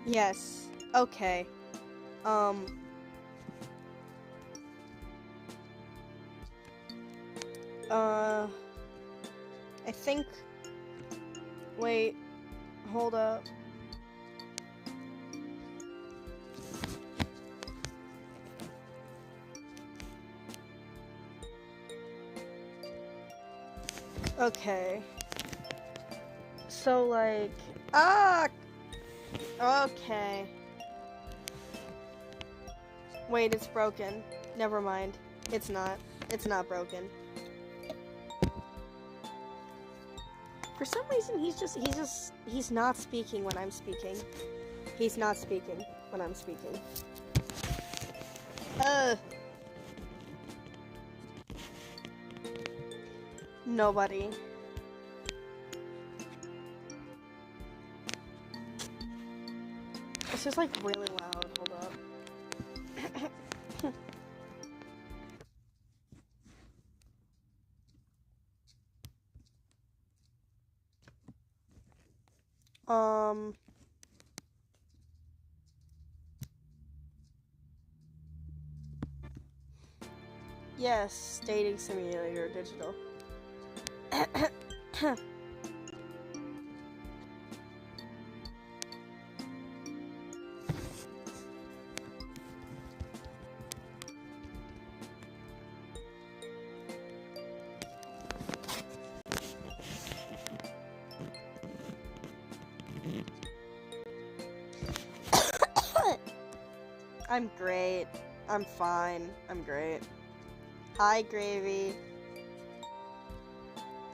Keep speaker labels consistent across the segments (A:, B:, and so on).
A: Yes. Okay. I think... Wait. Hold up. Okay. So, like... Ah! Okay. Wait, it's broken. Never mind. It's not. It's not broken. For some reason, he's not speaking when I'm speaking. He's not speaking when I'm speaking. Nobody. It's just like really loud. Hold up. Yes, dating simulator digital. I'm great. I'm fine. I'm great. Hi, Gravy.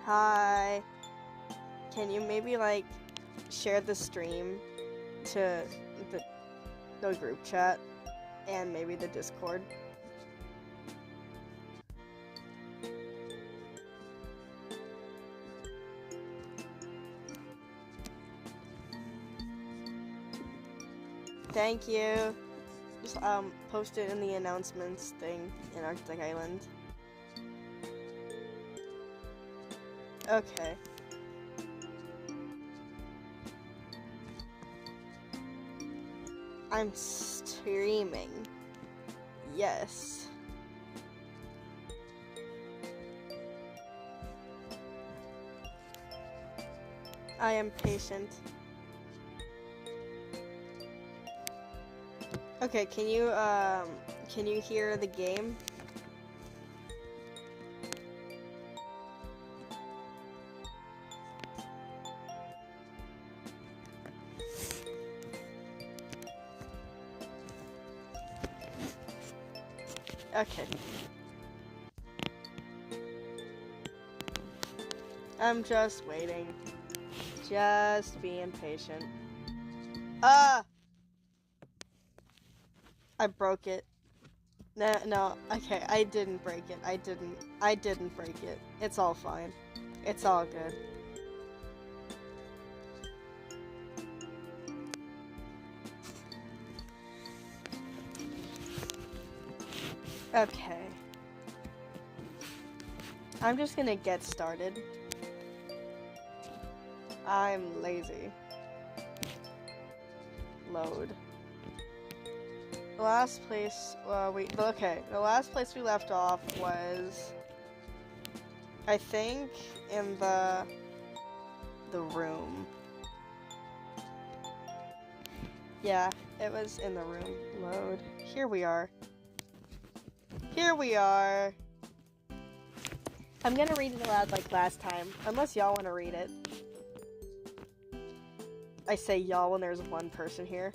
A: Hi. Can you maybe, like, share the stream to the group chat and maybe the Discord? Thank you. Just, post it in the announcements thing in Arctic Island. Okay. I'm streaming. Yes. I am patient. Okay, can you hear the game? Okay. I'm just waiting. Just being patient. I broke it. No, okay, I didn't break it. I didn't break it. It's all fine. It's all good. Okay. I'm just gonna get started. I'm lazy. Load. The last place, the last place we left off was, I think, in the room. Yeah, it was in the room. Load. Here we are. Here we are. I'm gonna read it aloud like last time, unless y'all wanna read it. I say y'all when there's one person here.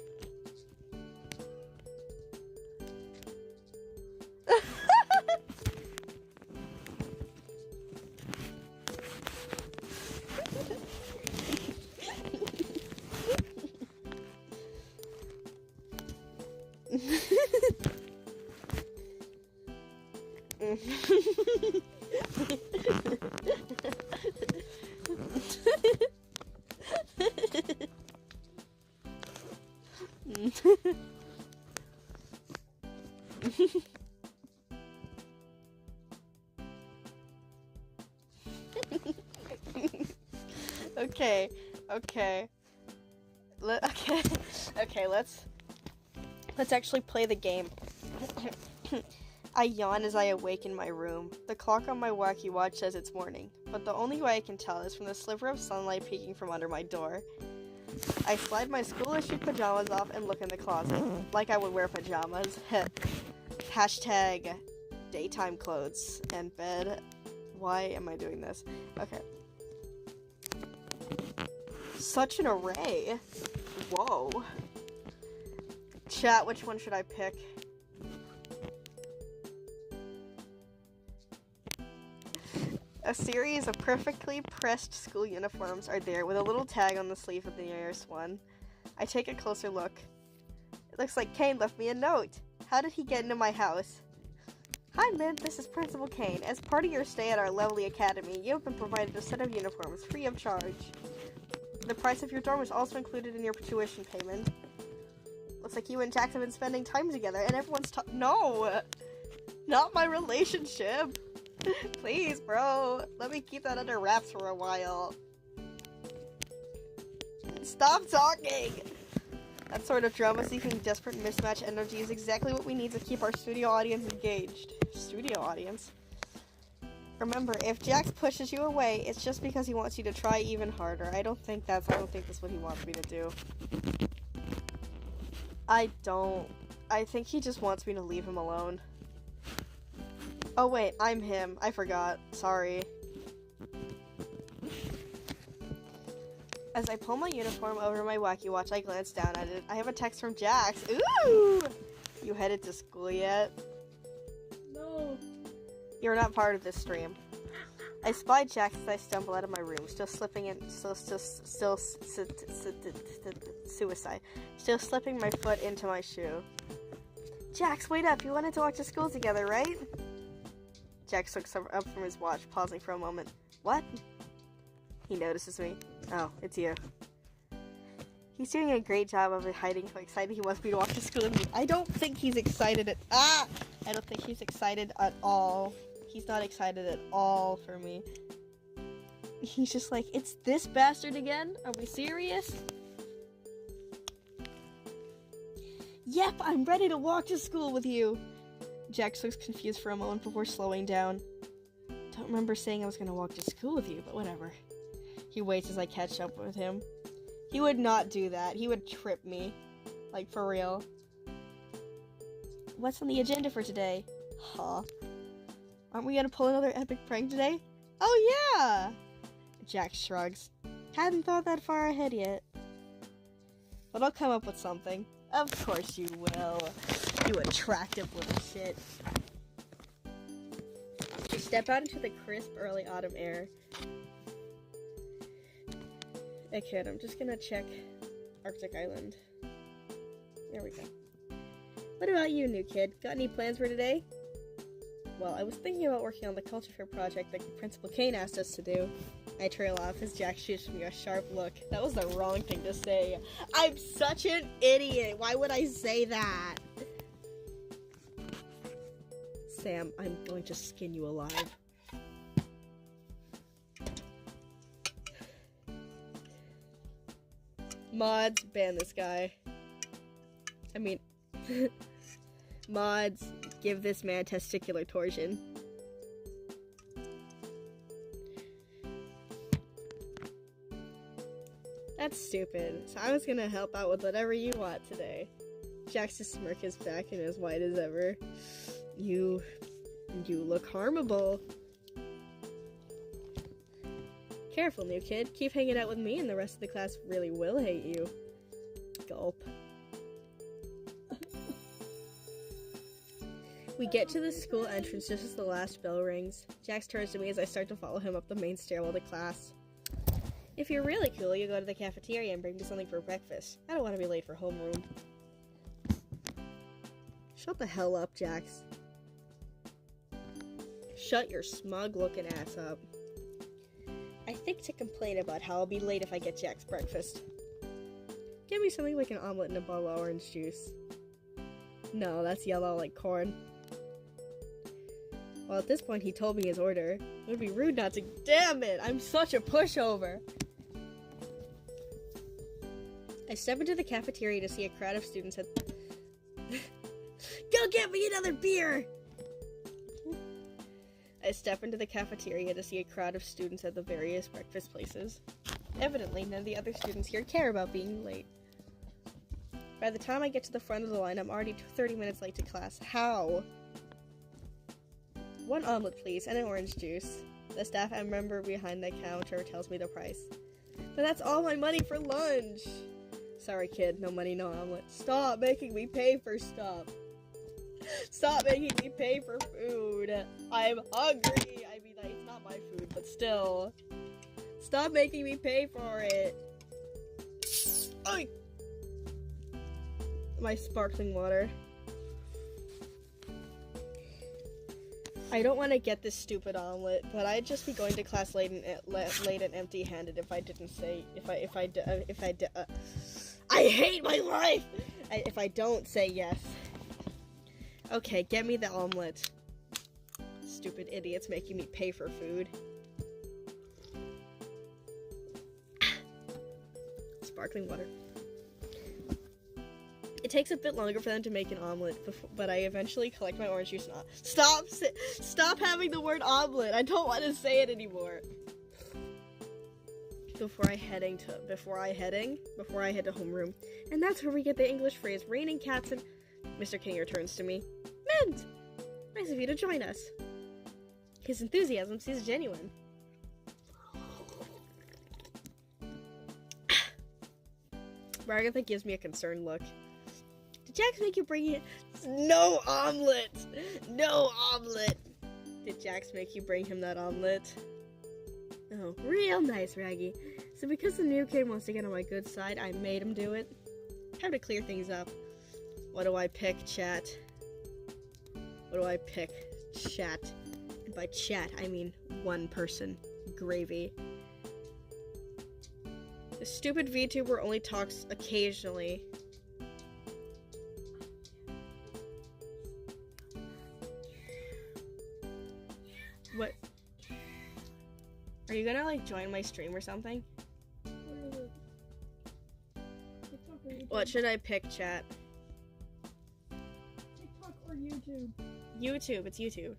A: Okay. Okay, okay, let's actually play the game. I yawn as I awake in my room. The clock on my wacky watch says it's morning, but the only way I can tell is from the sliver of sunlight peeking from under my door. I slide my school-issued pajamas off and look in the closet, like I would wear pajamas. Hashtag daytime clothes and bed. Why am I doing this? Okay. Such an array. Whoa. Chat, which one should I pick? A series of perfectly pressed school uniforms are there with a little tag on the sleeve of the nearest one. I take a closer look. It looks like Kane left me a note. How did he get into my house? Hi, Mint. This is Principal Kane. As part of your stay at our lovely academy, you have been provided a set of uniforms free of charge. The price of your dorm is also included in your tuition payment. Looks like you and Jax have been spending time together, and everyone's No! Not my relationship! Please, bro. Let me keep that under wraps for a while. Stop talking! That sort of drama-seeking, desperate mismatch energy is exactly what we need to keep our studio audience engaged. Studio audience? Remember, if Jax pushes you away, it's just because he wants you to try even harder. I don't think that's what he wants me to do. I think he just wants me to leave him alone. Oh wait, I'm him. I forgot. Sorry. As I pull my uniform over my wacky watch, I glance down at it. I have a text from Jax. Ooh! You headed to school yet?
B: No.
A: You're not part of this stream. I spy Jax as I stumble out of my room, still slipping my foot into my shoe. Jax, wait up! You wanted to walk to school together, right? Jax looks up from his watch, pausing for a moment. What? He notices me. Oh, it's you. He's doing a great job of hiding how excited he wants me to walk to school with me. I don't think he's excited I don't think he's excited at all. He's not excited at all for me. He's just like, it's this bastard again? Are we serious? Yep, I'm ready to walk to school with you. Jax looks confused for a moment before slowing down. Don't remember saying I was gonna walk to school with you, but whatever. He waits as I catch up with him. He would not do that. He would trip me. Like, for real. What's on the agenda for today? Huh? Aren't we gonna pull another epic prank today? Oh yeah! Jax shrugs. Hadn't thought that far ahead yet. But I'll come up with something. Of course you will. You attractive little shit. We step out into the crisp early autumn air. Okay, I'm just gonna check Arctic Island. There we go. What about you, new kid? Got any plans for today? Well, I was thinking about working on the culture fair project that Principal Kane asked us to do. I trail off as Jax shoots me a sharp look. That was the wrong thing to say. I'm such an idiot. Why would I say that? Sam, I'm going to skin you alive. Mods, ban this guy. I mean, mods, give this man testicular torsion. That's stupid. So I was gonna help out with whatever you want today. Jax's smirk is back and as white as ever. You look harmable. Careful, new kid. Keep hanging out with me and the rest of the class really will hate you. Gulp. We get to the school entrance just as the last bell rings. Jax turns to me as I start to follow him up the main stairwell to class. If you're really cool, you go to the cafeteria and bring me something for breakfast. I don't want to be late for homeroom. Shut the hell up, Jax. Shut your smug-looking ass up. I think to complain about how I'll be late if I get Jax breakfast. Give me something like an omelet and a bottle of orange juice. No, that's yellow like corn. Well, at this point, he told me his order. It would be rude not to— Damn it! I'm such a pushover! I step into the cafeteria to see a crowd of students at... Go get me another beer! I step into the cafeteria to see a crowd of students at the various breakfast places. Evidently, none of the other students here care about being late. By the time I get to the front of the line, I'm already 30 minutes late to class. How? 1 omelet, please, and an orange juice. The staff member behind the counter tells me the price. But that's all my money for lunch! Sorry, kid. No money, no omelet. Stop making me pay for stuff. Stop making me pay for food. I'm hungry. I mean, like, it's not my food, but still. Stop making me pay for it. Oy! My sparkling water. I don't want to get this stupid omelet, but I'd just be going to class late and empty-handed if I didn't say I hate my life. If I don't say yes. Okay, get me the omelet. Stupid idiots making me pay for food. Sparkling water. It takes a bit longer for them to make an omelet, but I eventually collect my orange juice and stop having the word omelet. I don't want to say it anymore. Before I head to homeroom. And that's where we get the English phrase, raining cats and... Mr. King turns to me. Mint! Nice of you to join us. His enthusiasm seems genuine. Ragatha gives me a concerned look. Did Jax make you bring it? No omelet! No omelet! Did Jax make you bring him that omelet? Oh, real nice, Raggy. So because the new kid wants to get on my good side, I made him do it. Time to clear things up. What do I pick, chat? What do I pick? Chat. And by chat, I mean one person. Gravy. The stupid VTuber only talks occasionally. What? Are you gonna, like, join my stream or something? What should I pick, chat?
B: TikTok or YouTube?
A: YouTube, it's YouTube.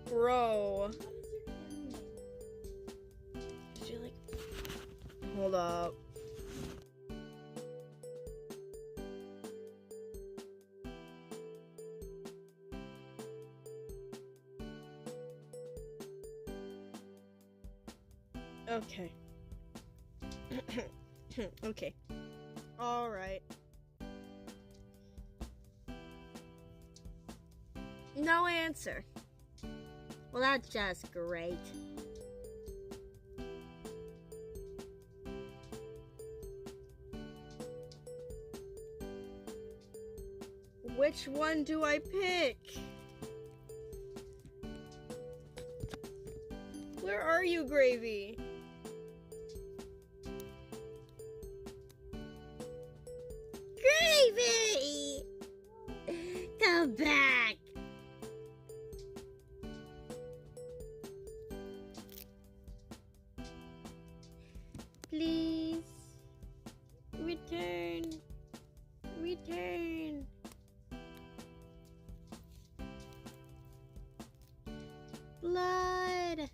A: Bro. Did you, like... Hold up. Okay. Okay. Alright. No answer. Well, that's just great. Which one do I pick? Where are you, Gravy? Gravy! Come back! Please. Return. Return. Blood.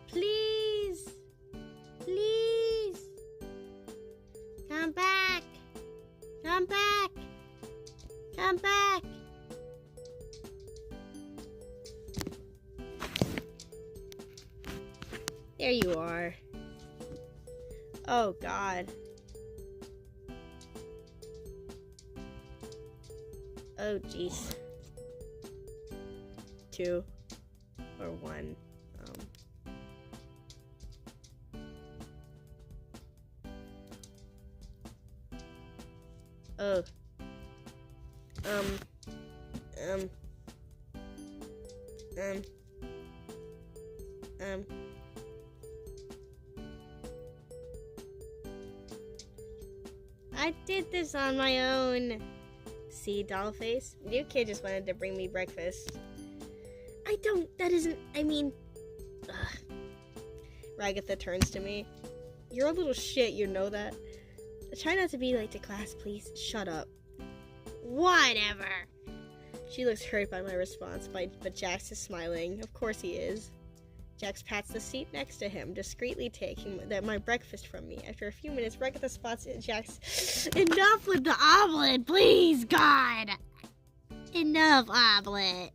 A: Please. Please. Come back. Come back. Come back. There you are. Oh, God. Oh, jeez. 2 or 1. Oh. I did this on my own. See, doll face? New kid just wanted to bring me breakfast. Ugh. Ragatha turns to me. You're a little shit, you know that? Try not to be late to class, please. Shut up. Whatever. She looks hurt by my response, but Jax is smiling. Of course he is. Jax pats the seat next to him, discreetly taking my breakfast from me. After a few minutes, Ragatha spots Jax. Enough with the omelet, please, God! Enough omelet.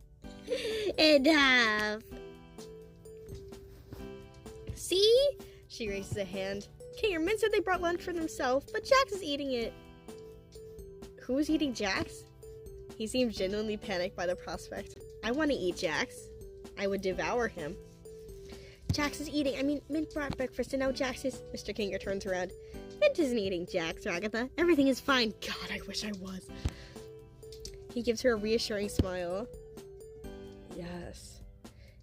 A: Enough. See? She raises a hand. King or Mint said they brought lunch for themselves, but Jax is eating it. Who is eating Jax? He seems genuinely panicked by the prospect. I want to eat Jax. I would devour him. Jax is eating. Mint brought breakfast and now Jax is... Mr. Kinger turns around. Mint isn't eating Jax, Ragatha. Everything is fine. God, I wish I was. He gives her a reassuring smile. Yes.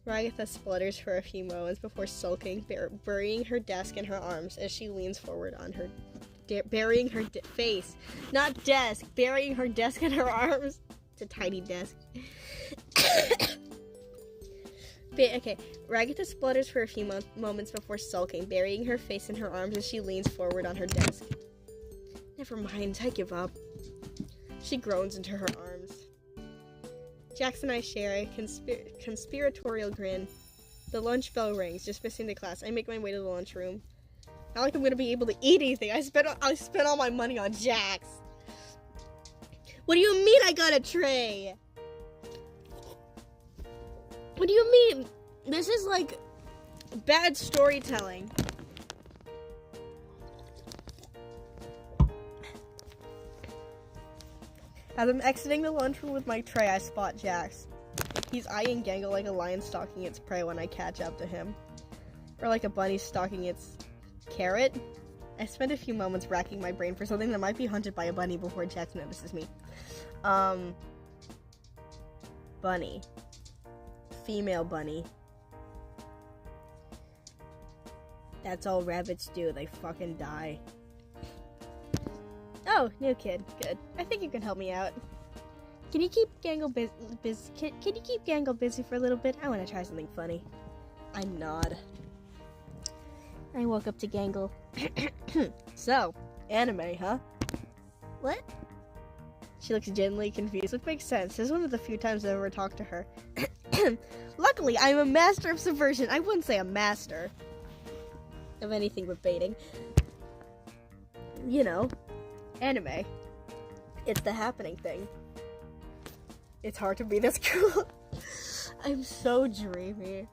A: Ragatha splutters for a few moments before sulking, burying her desk in her arms as she leans forward on her... burying her face. Not desk. Burying her desk in her arms. It's a tiny desk. Okay, Ragatha splutters for a few moments before sulking, burying her face in her arms as she leans forward on her desk. Never mind, I give up. She groans into her arms. Jax and I share a conspiratorial grin. The lunch bell rings, dismissing the class. I make my way to the lunchroom. Not like I'm gonna be able to eat anything. I spent all my money on Jax. What do you mean I got a tray? What do you mean? This is like bad storytelling. As I'm exiting the lunchroom with my tray, I spot Jax. He's eyeing Gangle like a lion stalking its prey when I catch up to him. Or like a bunny stalking its carrot. I spend a few moments racking my brain for something that might be hunted by a bunny before Jax notices me. Bunny. Female bunny. That's all rabbits do, they fucking die. Oh, new kid. Good. I think you can help me out. Can you keep Gangle busy? Can you keep Gangle busy for a little bit? I want to try something funny. I nod. I walk up to Gangle. So, anime, huh? What? She looks genuinely confused, which makes sense. This is one of the few times I've ever talked to her. Luckily, I'm a master of subversion. I wouldn't say a master of anything but baiting. You know, anime. It's the happening thing. It's hard to be this cool. I'm so dreamy.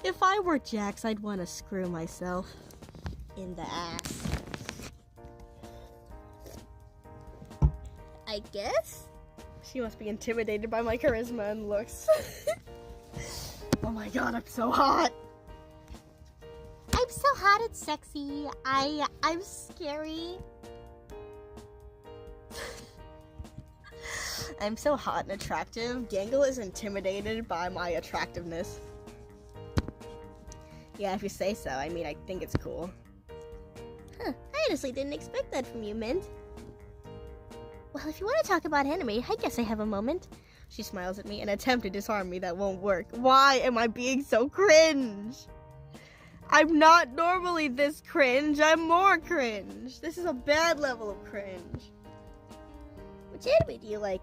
A: If I were Jax, I'd want to screw myself in the ass. I guess? She must be intimidated by my charisma and looks. Oh my god, I'm so hot. I'm so hot and sexy. I'm scary. I'm so hot and attractive. Gangle is intimidated by my attractiveness. Yeah, if you say so. I mean, I think it's cool. Huh, I honestly didn't expect that from you, Mint. Well, if you want to talk about anime, I guess I have a moment. She smiles at me, an attempt to disarm me that won't work. Why am I being so cringe? I'm not normally this cringe. I'm more cringe. This is a bad level of cringe. Which anime do you like?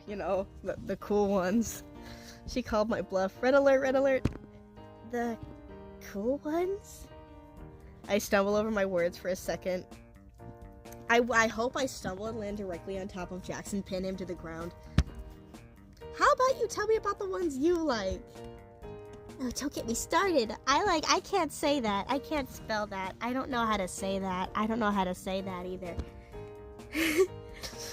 A: You know, the cool ones. She called my bluff. Red alert, red alert. The cool ones? I stumble over my words for a second. I hope I stumble and land directly on top of Jax and pin him to the ground. How about you tell me about the ones you like? Oh, don't get me started. I can't say that. I can't spell that. I don't know how to say that. I don't know how to say that either.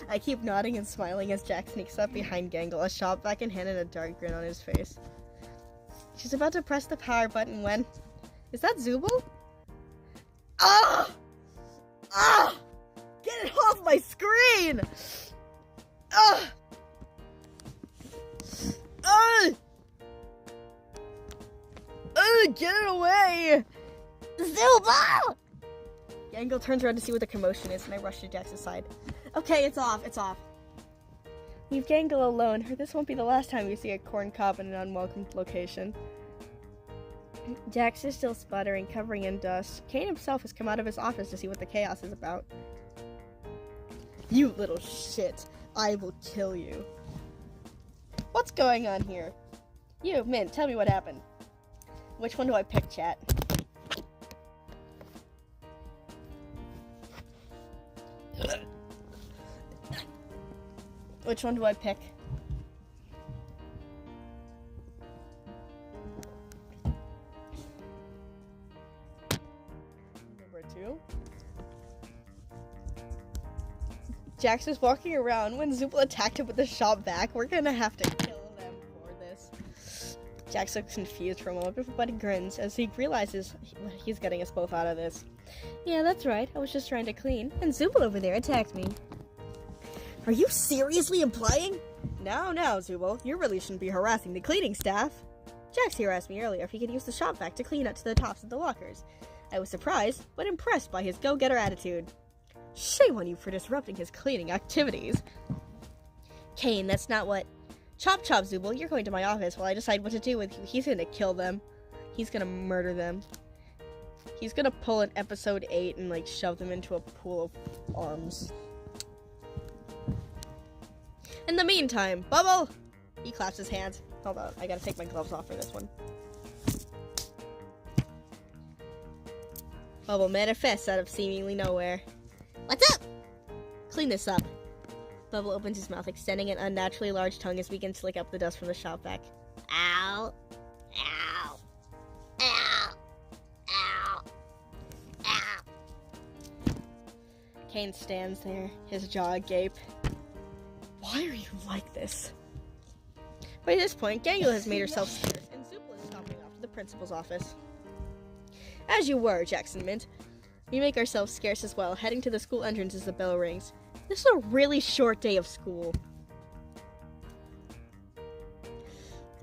A: I keep nodding and smiling as Jax sneaks up behind Gangle, a shop vac in hand and a dark grin on his face. She's about to press the power button when... Is that Zubul? Ah! Ah! Get it off my screen! Ah! Ah! Get it away! Zubul! Gangle turns around to see what the commotion is, and I rush to Jax's side. Okay, it's off. Leave Gangle alone, or this won't be the last time you see a corn cob in an unwelcome location. Jax is still sputtering, covering in dust. Kane himself has come out of his office to see what the chaos is about. You little shit. I will kill you. What's going on here? You, Mint, tell me what happened. Which one do I pick, chat? Which one do I pick? Number 2. Jax is walking around when Zoople attacked him with the shop vac. We're gonna have to kill them for this. Jax looks confused for a moment, but he grins as he realizes he's getting us both out of this. Yeah, that's right. I was just trying to clean, and Zoople over there attacked me. Are you seriously implying? No, Zoople. You really shouldn't be harassing the cleaning staff. Jax here asked me earlier if he could use the shop vac to clean up to the tops of the lockers. I was surprised, but impressed by his go-getter attitude. Shame on you for disrupting his cleaning activities. Kane, that's not what... Chop, Zoople. You're going to my office while I decide what to do with you. He's gonna kill them. He's gonna murder them. He's gonna pull an episode 8 and, shove them into a pool of arms. In the meantime, Bubble! He claps his hands. Hold on, I gotta take my gloves off for this one. Bubble manifests out of seemingly nowhere. What's up? Clean this up. Bubble opens his mouth, extending an unnaturally large tongue as he begins to lick up the dust from the shop vac. Ow. Ow. Ow. Ow. Ow. Kane stands there, his jaw agape. Why are you like this? By this point, Gangle has made herself scarce, and Zoople is stopping off to the principal's office. As you were, Jackson Mint. We make ourselves scarce as well, heading to the school entrance as the bell rings. This is a really short day of school.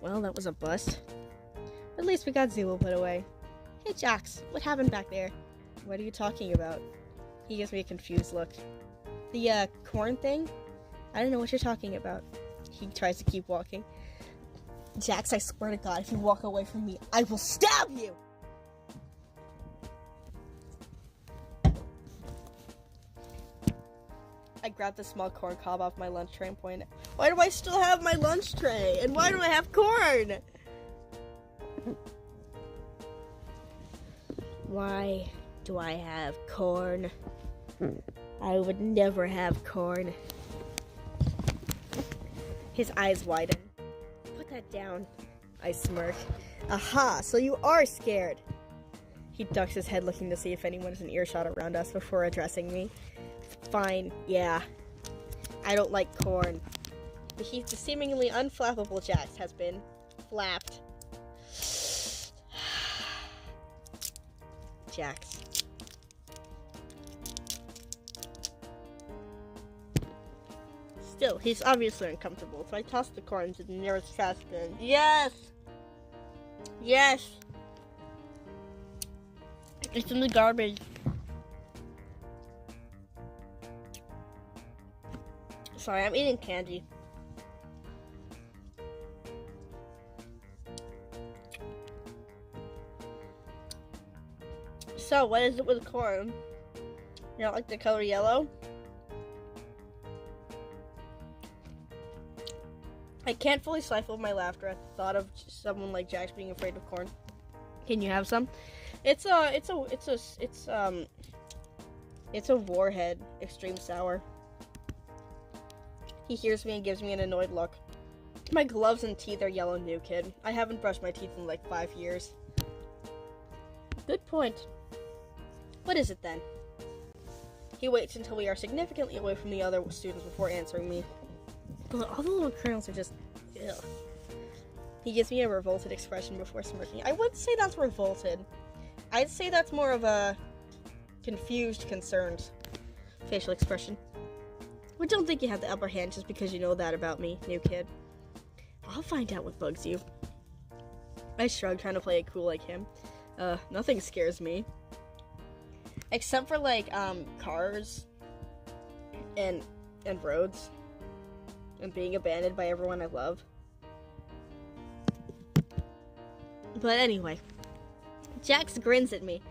A: Well, that was a bust. At least we got Zoople put away. Hey, Jax, what happened back there? What are you talking about? He gives me a confused look. The, corn thing? I don't know what you're talking about. He tries to keep walking. Jax, I swear to God, if you walk away from me, I will stab you! I grabbed the small corn cob off my lunch tray and pointed. Why do I still have my lunch tray? And why do I have corn? Why do I have corn? I would never have corn. His eyes widen. Put that down. I smirk. Aha, so you are scared. He ducks his head looking to see if anyone is in earshot around us before addressing me. Fine, yeah. I don't like corn. The seemingly unflappable Jax has been flapped. Jax. Still, he's obviously uncomfortable, so I toss the corn to the nearest trash bin. Yes! Yes! It's in the garbage. Sorry, I'm eating candy. So, what is it with corn? You don't like the color yellow? I can't fully stifle my laughter at the thought of someone like Jax being afraid of corn. Can you have some? It's a Warhead Extreme Sour. He hears me and gives me an annoyed look. My gloves and teeth are yellow, new kid. I haven't brushed my teeth in like 5 years. Good point. What is it then? He waits until we are significantly away from the other students before answering me. All the little kernels are just... ugh. He gives me a revolted expression before smirking. I wouldn't say that's revolted. I'd say that's more of a confused, concerned facial expression. But don't think you have the upper hand just because you know that about me, new kid. I'll find out what bugs you. I shrug, trying to play it cool like him. Nothing scares me. Except for, like, cars and roads and being abandoned by everyone I love. But anyway, Jax grins at me.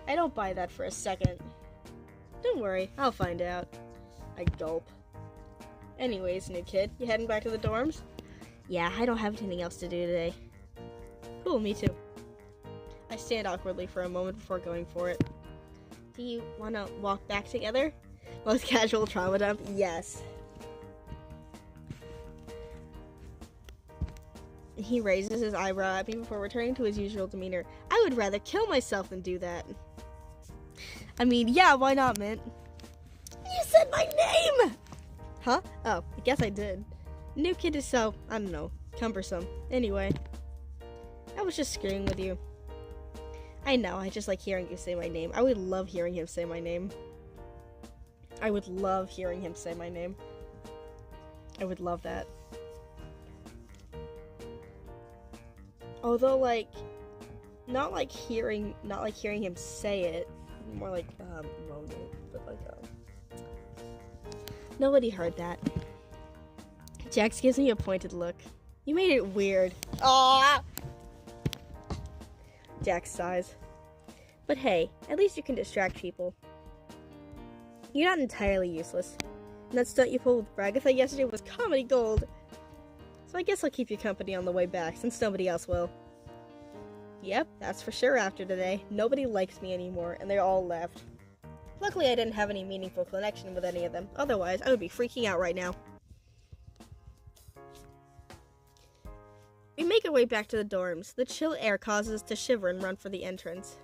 A: I don't buy that for a second. Don't worry, I'll find out. I gulp. Anyways, new kid, you heading back to the dorms? Yeah, I don't have anything else to do today. Cool, me too. I stand awkwardly for a moment before going for it. Do you want to walk back together? Most casual trauma dump? Yes. He raises his eyebrow at me before returning to his usual demeanor. I would rather kill myself than do that. I mean, yeah, why not, Mint? You said my name! Huh? Oh, I guess I did. New kid is so, I don't know, cumbersome. Anyway, I was just screwing with you. I know, I just like hearing you say my name. I would love hearing him say my name. I would love hearing him say my name. I would love that. Although, like, not like hearing him say it, more like, moment, but like, nobody heard that. Jax gives me a pointed look. You made it weird. Aww! Jax sighs. But hey, at least you can distract people. You're not entirely useless. And that stunt you pulled with Bragatha yesterday was comedy gold. So I guess I'll keep you company on the way back, since nobody else will. Yep, that's for sure after today. Nobody likes me anymore, and they all left. Luckily, I didn't have any meaningful connection with any of them. Otherwise, I would be freaking out right now. We make our way back to the dorms. The chill air causes us to shiver and run for the entrance.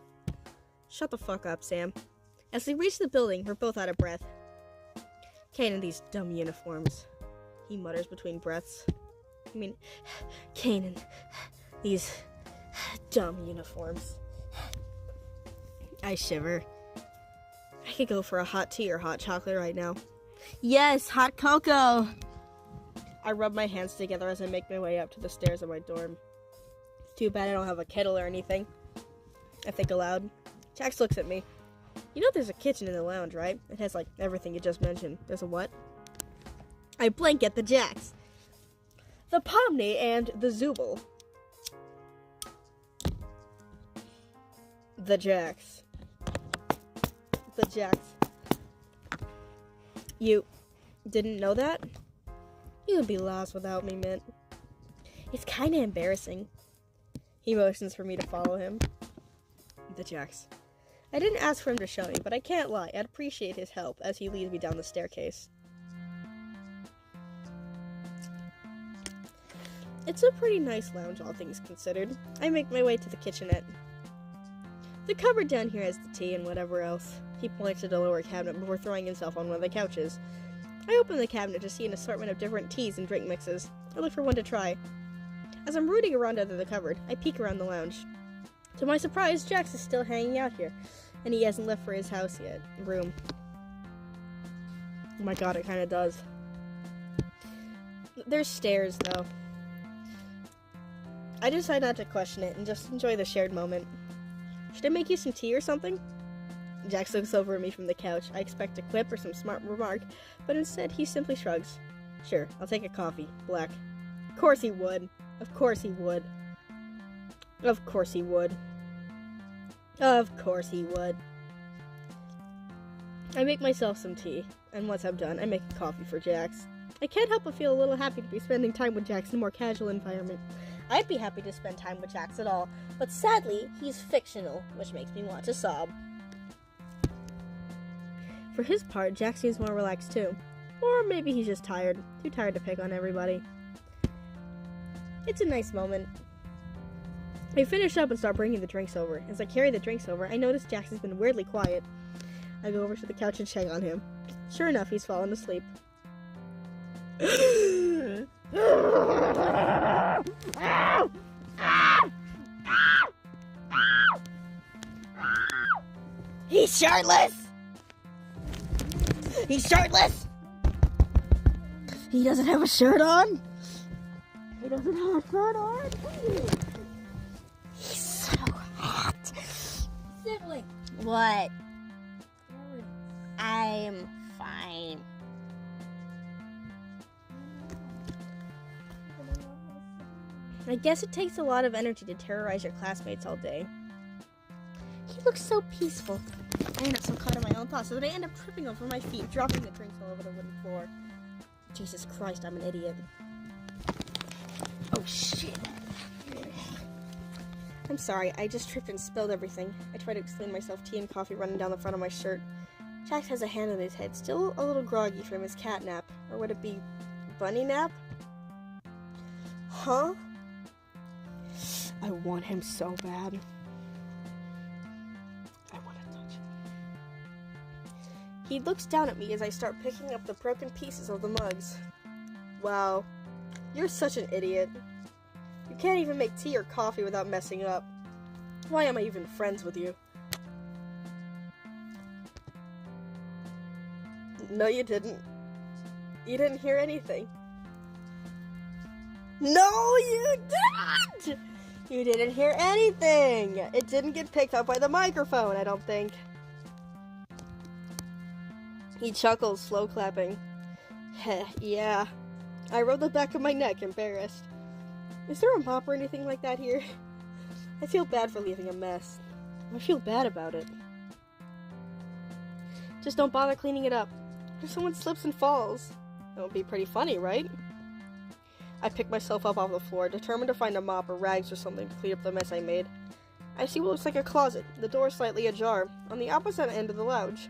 A: Shut the fuck up, Sam. As we reach the building, we're both out of breath. Kanan, these dumb uniforms. He mutters between breaths. I mean, Kanan, these dumb uniforms. I shiver. I could go for a hot tea or hot chocolate right now. Yes, hot cocoa! I rub my hands together as I make my way up to the stairs of my dorm. Too bad I don't have a kettle or anything. I think aloud. Jax looks at me. You know there's a kitchen in the lounge, right? It has, like, everything you just mentioned. There's a what? I blink at the Jax. The Pomni and the Zubul. The Jax. The Jax. You didn't know that? You would be lost without me, Mint. It's kinda embarrassing. He motions for me to follow him. The Jax. I didn't ask for him to show me, but I can't lie. I'd appreciate his help as he leads me down the staircase. It's a pretty nice lounge, all things considered. I make my way to the kitchenette. The cupboard down here has the tea and whatever else. He points to the lower cabinet before throwing himself on one of the couches. I open the cabinet to see an assortment of different teas and drink mixes. I look for one to try. As I'm rooting around under the cupboard, I peek around the lounge. To my surprise, Jax is still hanging out here, and he hasn't left for his house yet. Room. Oh my god, it kinda does. There's stairs, though. I decide not to question it and just enjoy the shared moment. Should I make you some tea or something? Jax looks over at me from the couch. I expect a quip or some smart remark, but instead he simply shrugs. Sure, I'll take a coffee. Black. Of course he would. Of course he would. Of course he would. Of course he would. I make myself some tea, and once I'm done, I make a coffee for Jax. I can't help but feel a little happy to be spending time with Jax in a more casual environment. I'd be happy to spend time with Jax at all, but sadly, he's fictional, which makes me want to sob. For his part, Jax seems more relaxed too. Or maybe he's just tired. Too tired to pick on everybody. It's a nice moment. I finish up and start bringing the drinks over. As I carry the drinks over, I notice Jax has been weirdly quiet. I go over to the couch and check on him. Sure enough, he's fallen asleep. He's shirtless! He's shirtless! He doesn't have a shirt on? He doesn't have a shirt on? He's so hot. Sibling. What? I'm fine. I guess it takes a lot of energy to terrorize your classmates all day. He looks so peaceful. I end up so caught in my own thoughts so that I end up tripping over my feet, dropping the drinks all over the wooden floor. Jesus Christ, I'm an idiot. Oh, shit. I'm sorry, I just tripped and spilled everything. I tried to explain myself, tea and coffee running down the front of my shirt. Jax has a hand on his head, still a little groggy from his cat nap. Or would it be bunny nap? Huh? I want him so bad. I want to touch him. He looks down at me as I start picking up the broken pieces of the mugs. Wow, you're such an idiot. You can't even make tea or coffee without messing up. Why am I even friends with you? No, you didn't. You didn't hear anything. No, you didn't! You didn't hear anything! It didn't get picked up by the microphone, I don't think. He chuckles, slow clapping. Heh, yeah. I rubbed the back of my neck, embarrassed. Is there a mop or anything like that here? I feel bad for leaving a mess. I feel bad about it. Just don't bother cleaning it up. If someone slips and falls, that would be pretty funny, right? I pick myself up off the floor, determined to find a mop or rags or something to clean up the mess I made. I see what looks like a closet, the door slightly ajar, on the opposite end of the lounge.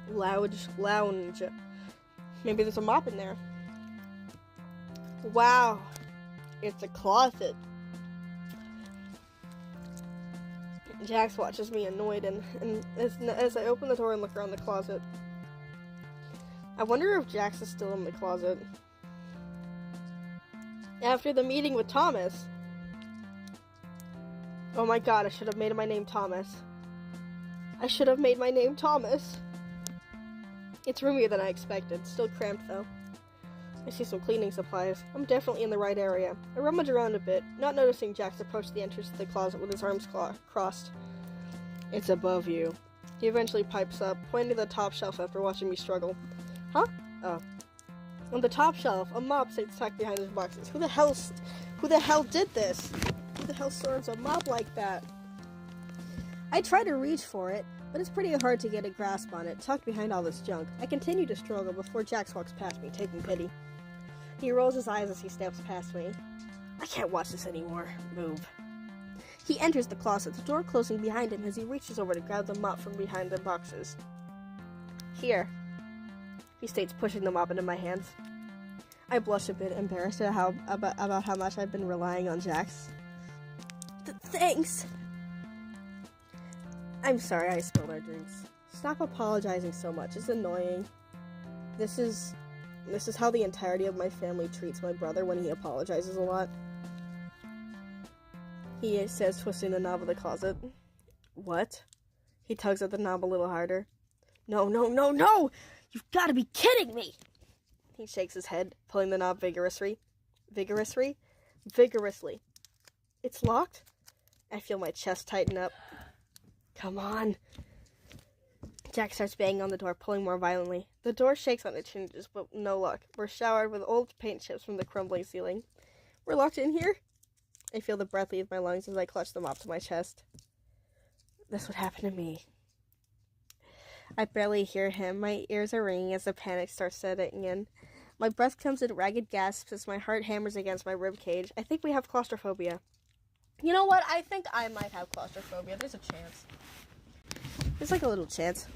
A: Lounge. Maybe there's a mop in there. Wow. It's a closet. Jax watches me annoyed and as I open the door and look around the closet. I wonder if Jax is still in the closet. After the meeting with Thomas. Oh my god, I should have made my name Thomas. I should have made my name Thomas. It's roomier than I expected. Still cramped though. I see some cleaning supplies. I'm definitely in the right area. I rummage around a bit, not noticing Jax approach the entrance to the closet with his arms crossed. It's above you. He eventually pipes up, pointing to the top shelf after watching me struggle. Huh? Oh. On the top shelf, a mop sits tucked behind his boxes. Who the hell did this? Who the hell serves a mop like that? I try to reach for it, but it's pretty hard to get a grasp on it, tucked behind all this junk. I continue to struggle before Jax walks past me, taking pity. He rolls his eyes as he steps past me. I can't watch this anymore. Move. He enters the closet, the door closing behind him as he reaches over to grab the mop from behind the boxes. Here, he states, pushing the mop into my hands. I blush a bit, embarrassed at about how much I've been relying on Jax. Thanks. I'm sorry I spilled our drinks. Stop apologizing so much. It's annoying. This is how the entirety of my family treats my brother when he apologizes a lot. He says, twisting the knob of the closet. What? He tugs at the knob a little harder. No! You've got to be kidding me! He shakes his head, pulling the knob vigorously. Vigorously? It's locked? I feel my chest tighten up. Come on. Jack starts banging on the door, pulling more violently. The door shakes on its hinges, but no luck. We're showered with old paint chips from the crumbling ceiling. We're locked in here? I feel the breath leave my lungs as I clutch the mop to my chest. This would happen to me. I barely hear him. My ears are ringing as the panic starts setting in. My breath comes in ragged gasps as my heart hammers against my rib cage. I think we have claustrophobia. You know what? I think I might have claustrophobia. There's a chance. There's like a little chance.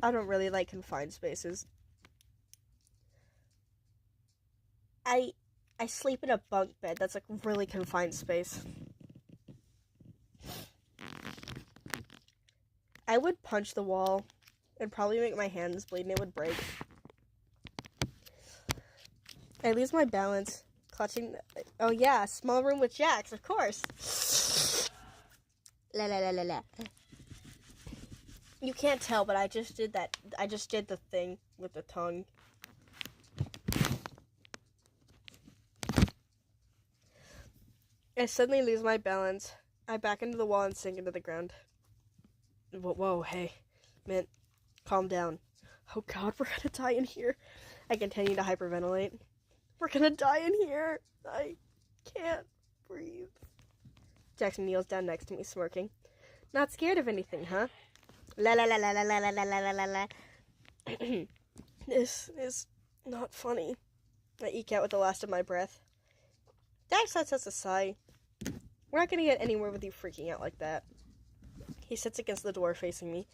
A: I don't really like confined spaces. I sleep in a bunk bed. That's like really confined space. I would punch the wall. It'd probably make my hands bleed and it would break. I lose my balance, clutching. Oh yeah, small room with Jax, of course. La la la la la. You can't tell, but I just did that. I just did the thing with the tongue. I suddenly lose my balance. I back into the wall and sink into the ground. Whoa, hey. Man, calm down. Oh god, we're gonna die in here. I continue to hyperventilate. We're gonna die in here. I can't breathe. Jackson kneels down next to me, smirking. Not scared of anything, huh? La la la la la la la la la la la. This is not funny. I eke out with the last of my breath. Dax lets us a sigh. We're not gonna get anywhere with you freaking out like that. He sits against the door facing me.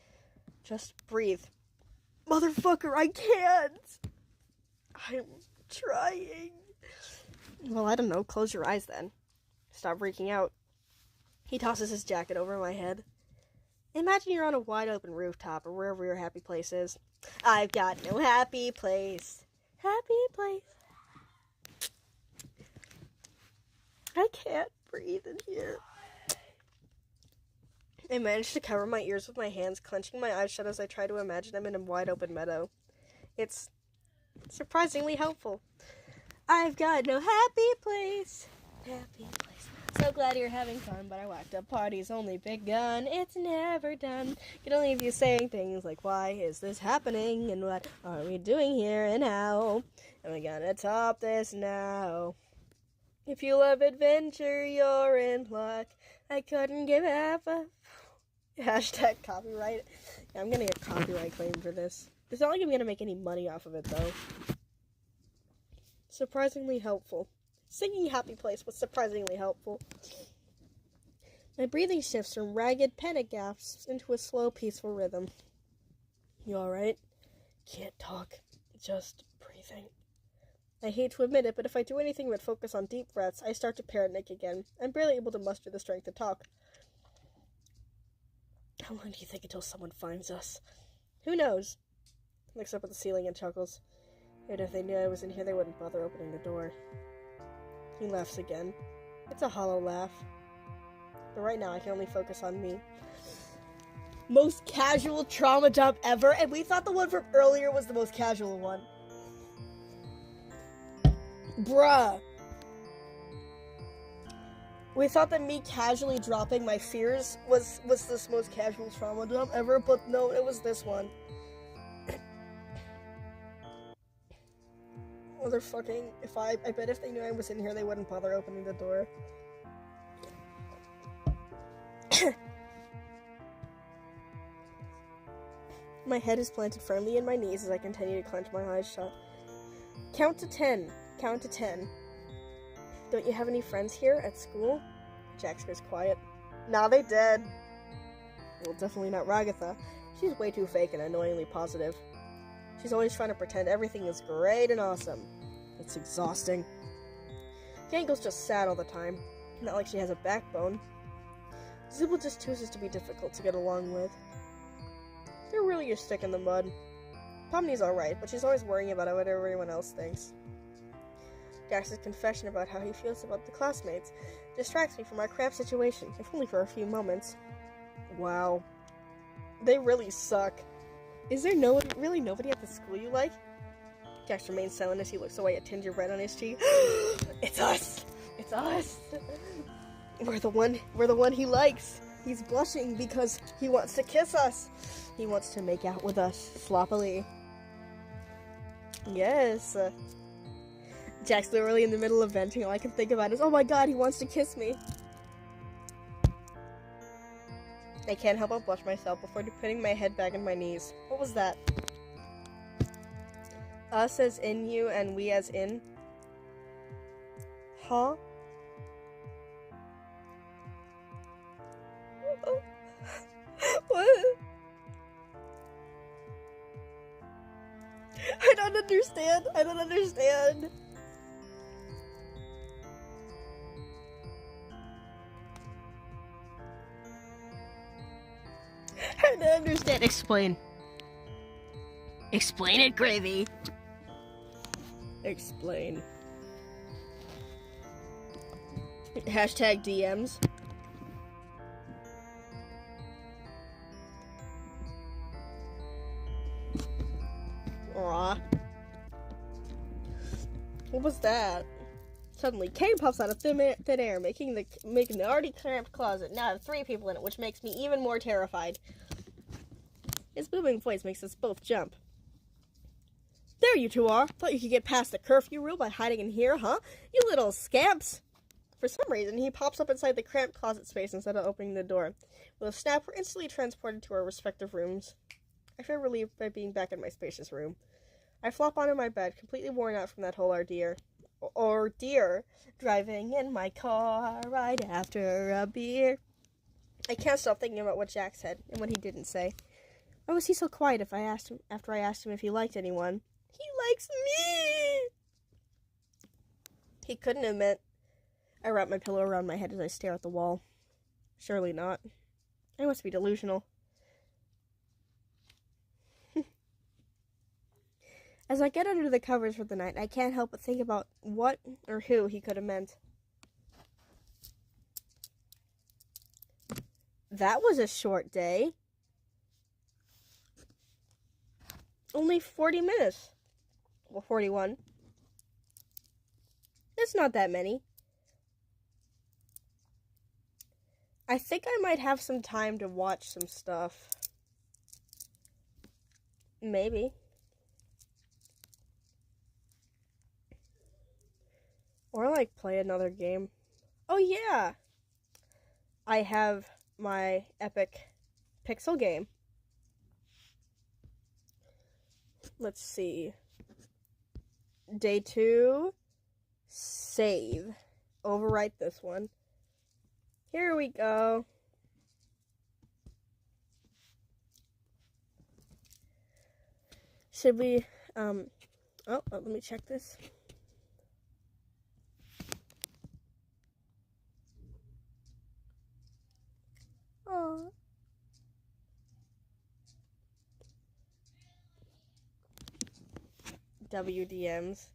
A: Just breathe. Motherfucker, I can't! I'm trying. Well, I don't know. Close your eyes then. Stop freaking out. He tosses his jacket over my head. Imagine you're on a wide open rooftop or wherever your happy place is. I've got no happy place. Happy place. I can't breathe in here. I manage to cover my ears with my hands, clenching my eyes shut as I try to imagine I'm in a wide open meadow. It's surprisingly helpful. I've got no happy place. Happy place. So glad you're having fun, but our whacked up party's only begun. It's never done. Can leave you saying things like, why is this happening? And what are we doing here? And how am I gonna top this now? If you love adventure, you're in luck. I couldn't give half a... Hashtag copyright. Yeah, I'm gonna get copyright claim for this. It's not like I'm gonna make any money off of it, though. Surprisingly helpful. Singing Happy Place was surprisingly helpful. My breathing shifts from ragged panic gasps into a slow, peaceful rhythm. You alright? Can't talk. Just breathing. I hate to admit it, but if I do anything but focus on deep breaths, I start to panic again. I'm barely able to muster the strength to talk. How long do you think until someone finds us? Who knows? Looks up at the ceiling and chuckles. And if they knew I was in here, they wouldn't bother opening the door. He laughs again. It's a hollow laugh. But right now, I can only focus on me. Most casual trauma dump ever, and we thought the one from earlier was the most casual one. Bruh. We thought that me casually dropping my fears was this most casual trauma dump ever, but no, it was this one. Motherfucking, I bet if they knew I was in here, they wouldn't bother opening the door. My head is planted firmly in my knees as I continue to clench my eyes shut. Count to 10. Count to 10. Don't you have any friends here at school? Jax goes quiet. Nah, they dead. Well, definitely not Ragatha. She's way too fake and annoyingly positive. She's always trying to pretend everything is great and awesome. It's exhausting. Gangle's just sad all the time. Not like she has a backbone. Zibble just chooses to be difficult to get along with. They're really your stick in the mud. Pomni's alright, but she's always worrying about what everyone else thinks. Dax's confession about how he feels about the classmates distracts me from our cramped situation, if only for a few moments. Wow. They really suck. Is there really nobody at the school you like? Dax remains silent as he looks away at tinge of red on his cheek. It's us! It's us! We're the one he likes. He's blushing because he wants to kiss us. He wants to make out with us sloppily. Yes. Jack's literally in the middle of venting. All I can think about is, oh my god, he wants to kiss me. I can't help but blush myself before putting my head back on my knees. What was that? Us as in you and we as in? Huh? What? I don't understand. I don't understand. I don't understand. Explain. Explain it, Gravy. Explain. Hashtag DMs. Aw. What was that? Suddenly, Kane pops out of thin air, making the already cramped closet now have 3 people in it, which makes me even more terrified. His booming voice makes us both jump. you two are. Thought you could get past the curfew rule by hiding in here, huh? You little scamps. For some reason, he pops up inside the cramped closet space instead of opening the door. With a snap, we're instantly transported to our respective rooms. I feel relieved by being back in my spacious room. I flop onto my bed, completely worn out from that whole ordeal, driving in my car right after a beer. I can't stop thinking about what Jack said and what he didn't say. Why was he so quiet after I asked him if he liked anyone? He likes me! He couldn't admit. I wrap my pillow around my head as I stare at the wall. Surely not. I must be delusional. As I get under the covers for the night, I can't help but think about what or who he could have meant. That was a short day. Only 40 minutes. Well, 41. That's not that many. I think I might have some time to watch some stuff. Maybe. Or, like, play another game. Oh, yeah! I have my epic pixel game. Let's see. Day 2. Save. Overwrite this one. Here we go. Should we, let me check this. Oh. WDMs.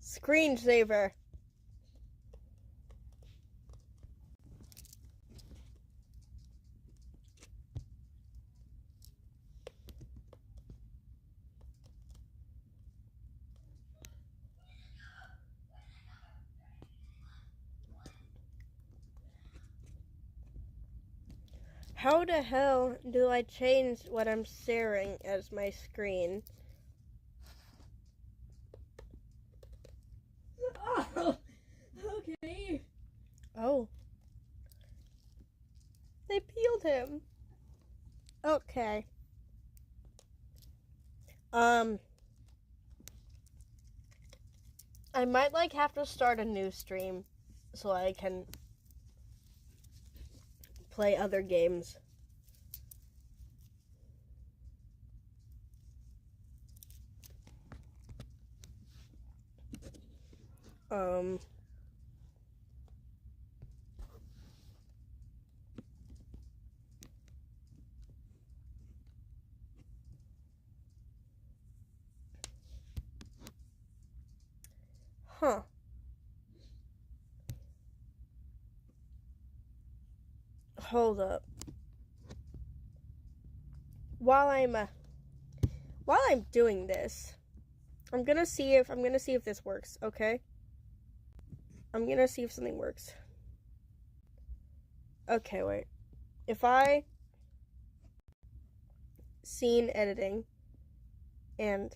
A: Screensaver. How the hell do I change what I'm staring as my screen?
B: Oh, okay.
A: Oh. They peeled him. Okay. I might have to start a new stream so I can play other games. Huh. Hold up. While I'm doing this, I'm gonna see if this works, okay? I'm gonna see if something works. Okay, wait. If I scene editing and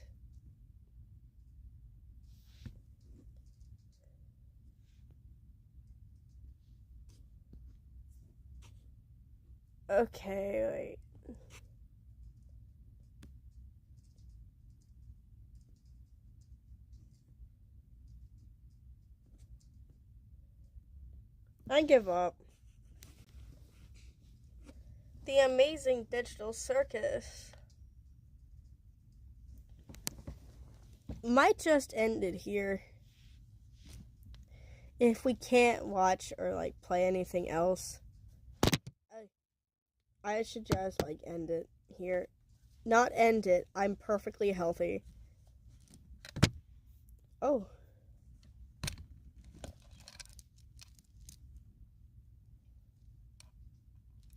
A: okay, wait. I give up. The amazing digital circus might just end it here. If we can't watch or play anything else, I should just end it here. Not end it. I'm perfectly healthy. Oh.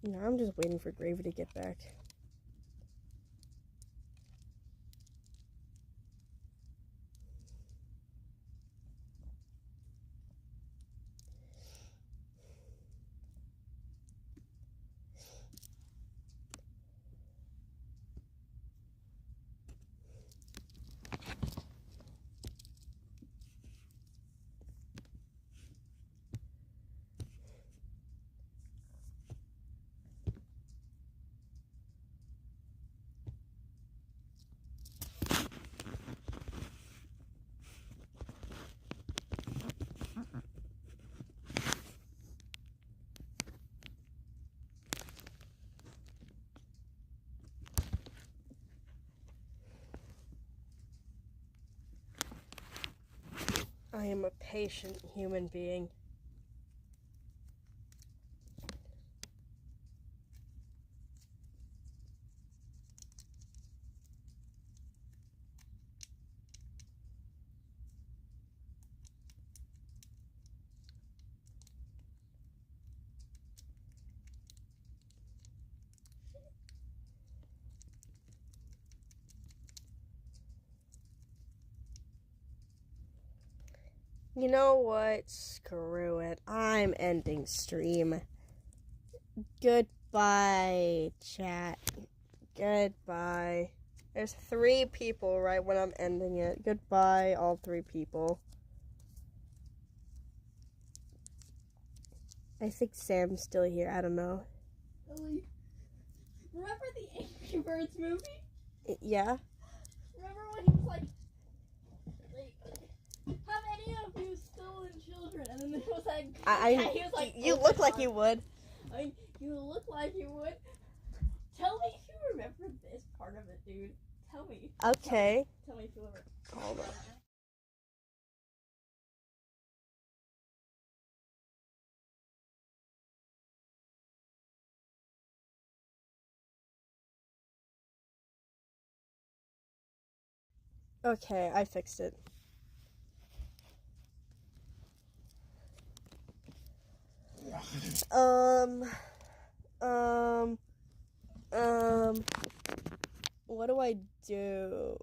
A: No, I'm just waiting for Gravy to get back. I am a patient human being. You know what? Screw it. I'm ending stream. Goodbye, chat. Goodbye. There's 3 people right when I'm ending it. Goodbye, all 3 people. I think Sam's still here. I don't know.
B: Remember the Angry Birds movie?
A: Yeah?
B: Remember when he was like, have any of you stolen children? And then there was that guy, he was like,
A: you look like you would.
B: You look like you would. Tell me if you remember this part of it, dude. Tell me.
A: Okay.
B: Tell me if you remember.
A: Hold on. Okay, I fixed it. What do I do?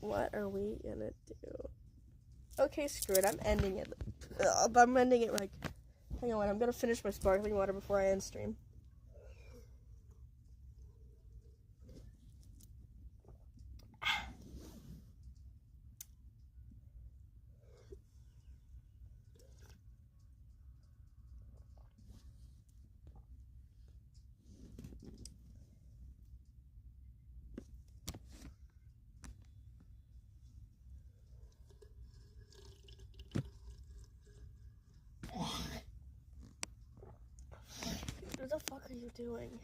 A: What are we gonna do? Okay, screw it. I'm ending it. I'm ending it like... Hang on, I'm gonna finish my sparkling water before I end stream. What the fuck are you doing?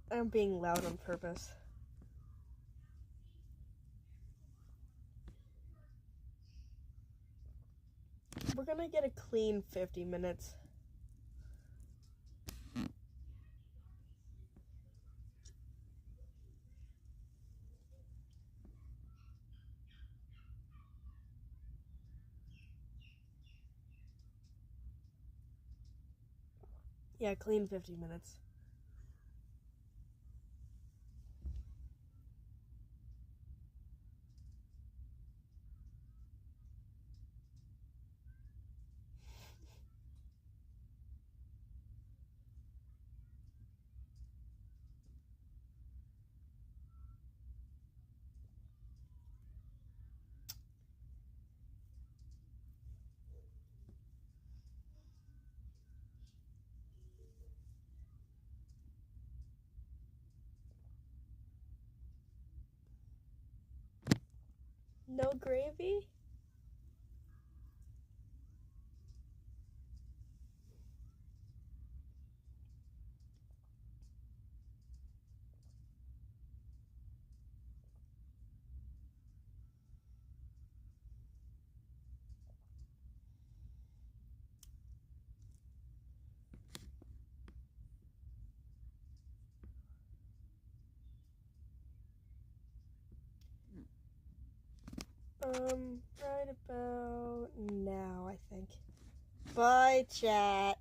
A: I'm being loud on purpose. We're gonna get a clean 50 minutes. Yeah, clean 50 minutes. No gravy? Right about now, I think. Bye, chat.